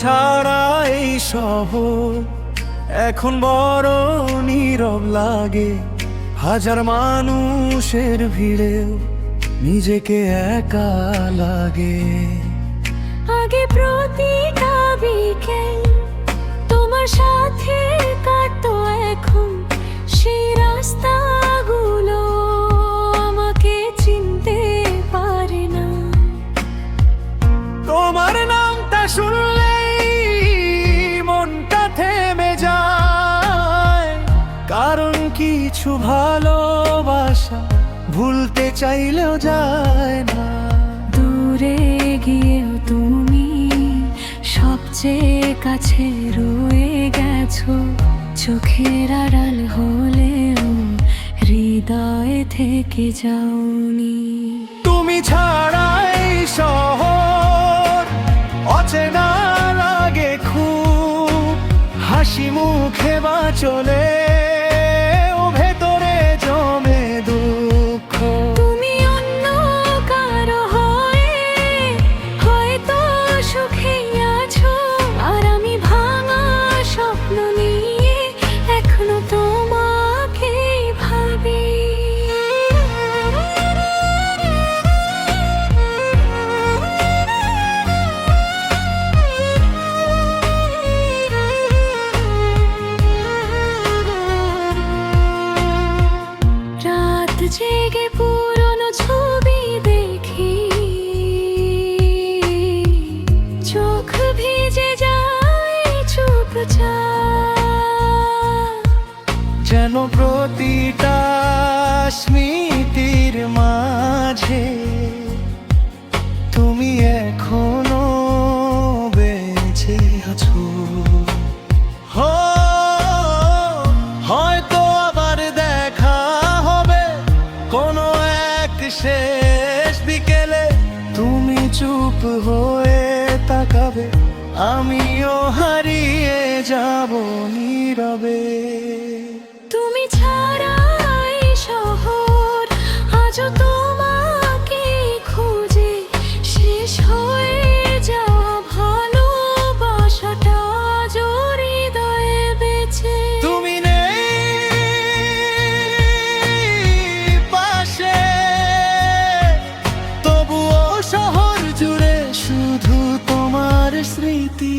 ছাড়া এই শহর এখন বড় নীরব লাগে। হাজার মানুষের ভিড়েও নিজেকে একা লাগে। আগে প্রতিটা বিকেল তোমার সাথে কাটতো, এখন সেই রাস্তাগুলো আমাকে চিনতে পারে না। তোমার নামটা শুনলেই মনটা থেমে যায়, কারণ কিছু ভালোবাসা ভুলতে চাইলেও যায় না। দূরে গিয়েও তুমি সবচেয়ে কাছে রয়ে গেছো, চোখের আড়াল হলেও হৃদয়ে থেকে যাওনি। তুমি ছাড়া এই শহর অচেনা লাগে খুব, হাসি মুখে বা চলে ও ভেতরে জমে দুঃখ। তুমি অন্য কারো হয়ে হয়তো সুখে আছো, আর আমি ভাঙা স্বপ্ন নিয়ে এখনো তোমাকেই ভাবি। রাত জেগে পুরনো ছবি দেখি, চোখ ভিজে যায় চুপচাপ। যেন প্রতিটা স্মৃতির মাঝে তুমি এখনো বেঁচে আছো। হয়তো আবার দেখা হবে কোনো এক শেষ বিকেলে, তুমি চুপ হয়ে তাকাবে, আমিও হারিয়ে যাব নীরবে। তুমি ছাড়া এই শহর আজও তোমাকে খুঁজে, শেষ হয়ে যাওয়া ভালোবাসাটা আজও হৃদয়ে বেঁচে। তুমি নেই পাশে, তবুও শহর জুড়ে শুধু তোমার স্মৃতি।